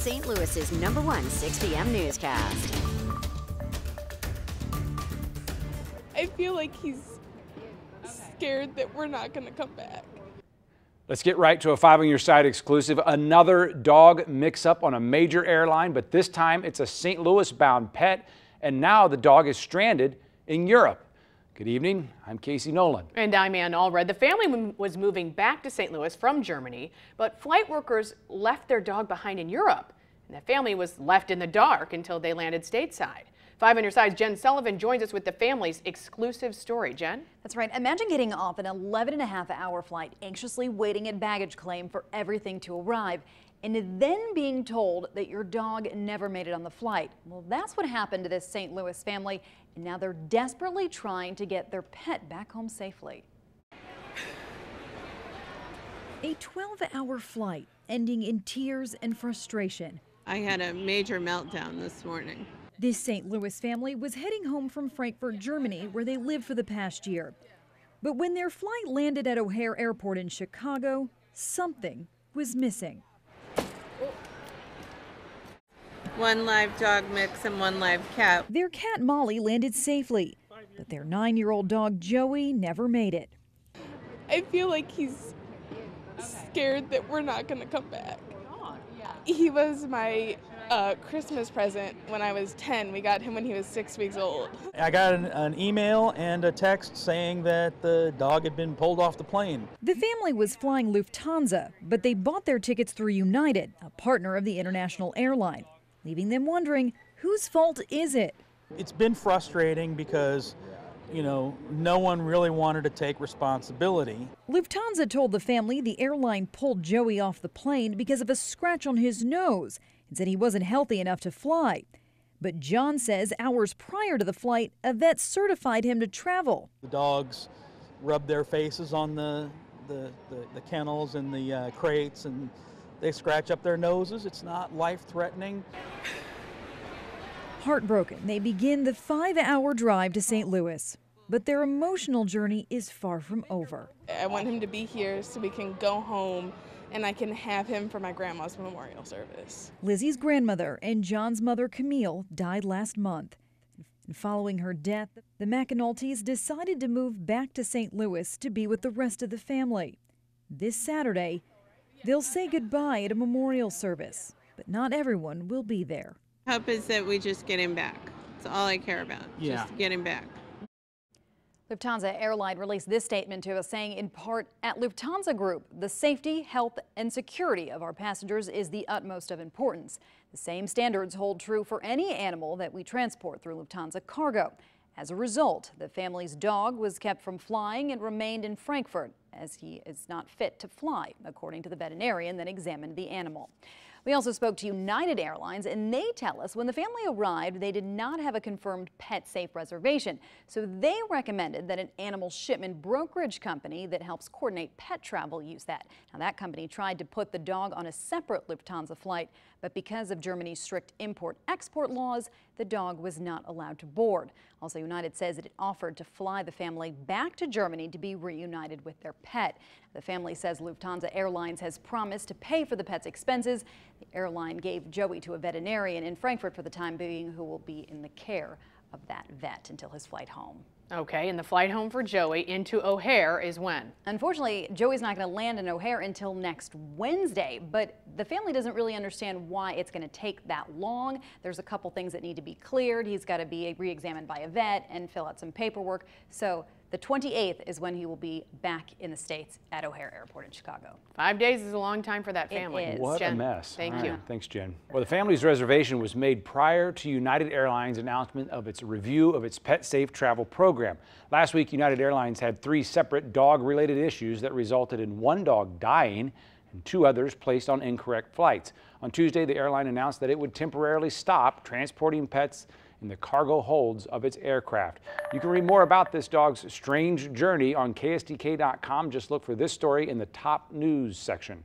St. Louis's #1 6 p.m. newscast. I feel like he's scared that we're not going to come back. Let's get right to a 5 on Your Side exclusive. Another dog mix-up on a major airline, but this time it's a St. Louis-bound pet, and now the dog is stranded in Europe. Good evening, I'm Casey Nolan. And I'm Ann Allred. The family was moving back to St. Louis from Germany, but flight workers left their dog behind in Europe. And the family was left in the dark until they landed stateside. 5 on Your Side's Jen Sullivan joins us with the family's exclusive story. Jen? That's right. Imagine getting off an 11.5-hour flight, anxiously waiting at baggage claim for everything to arrive, and then being told that your dog never made it on the flight. Well, that's what happened to this St. Louis family, and now they're desperately trying to get their pet back home safely. A 12-hour flight ending in tears and frustration. I had a major meltdown this morning. This St. Louis family was heading home from Frankfurt, Germany, where they lived for the past year. But when their flight landed at O'Hare Airport in Chicago, something was missing. One live dog mix and one live cat. Their cat Molly landed safely, but their 9-year-old dog Joey never made it. I feel like he's scared that we're not going to come back. He was my Christmas present when I was 10. We got him when he was 6 weeks old. I got an email and a text saying that the dog had been pulled off the plane. The family was flying Lufthansa, but they bought their tickets through United, a partner of the international airline, leaving them wondering, whose fault is it? It's been frustrating because, no one really wanted to take responsibility. Lufthansa told the family the airline pulled Joey off the plane because of a scratch on his nose and said he wasn't healthy enough to fly. But John says hours prior to the flight, a vet certified him to travel. The dogs rubbed their faces on the kennels and the crates, and they scratch up their noses. It's not life-threatening. Heartbroken, they begin the 5-hour drive to St. Louis. But their emotional journey is far from over. I want him to be here so we can go home and I can have him for my grandma's memorial service. Lizzie's grandmother and John's mother, Camille, died last month. And following her death, the McAnultys decided to move back to St. Louis to be with the rest of the family. This Saturday, they'll say goodbye at a memorial service, but not everyone will be there. Hope is that we just get him back. That's all I care about. Yeah. Just get him back. Lufthansa Airline released this statement to us saying, in part, at Lufthansa Group, the safety, health, and security of our passengers is the utmost of importance. The same standards hold true for any animal that we transport through Lufthansa Cargo. As a result, the family's dog was kept from flying and remained in Frankfurt, as he is not fit to fly, according to the veterinarian that examined the animal. We also spoke to United Airlines, and they tell us when the family arrived, they did not have a confirmed pet safe reservation. So they recommended that an animal shipment brokerage company that helps coordinate pet travel use that. Now, that company tried to put the dog on a separate Lufthansa flight, but because of Germany's strict import-export laws, the dog was not allowed to board. Also, United says that it offered to fly the family back to Germany to be reunited with their pet. The family says Lufthansa Airlines has promised to pay for the pet's expenses. The airline gave Joey to a veterinarian in Frankfurt for the time being, who will be in the care of that vet until his flight home. Okay, and the flight home for Joey into O'Hare is when? Unfortunately, Joey's not going to land in O'Hare until next Wednesday, but the family doesn't really understand why it's going to take that long. There's a couple things that need to be cleared. He's got to be re-examined by a vet and fill out some paperwork. So the 28th is when he will be back in the States at O'Hare Airport in Chicago. 5 days is a long time for that family. It is. What Jen, a mess. Thank All you. right, thanks, Jen. Well, the family's reservation was made prior to United Airlines' announcement of its review of its Pet Safe travel program. Last week, United Airlines had 3 separate dog-related issues that resulted in 1 dog dying and 2 others placed on incorrect flights. On Tuesday, the airline announced that it would temporarily stop transporting pets in the cargo holds of its aircraft. You can read more about this dog's strange journey on KSDK.com. Just look for this story in the top news section.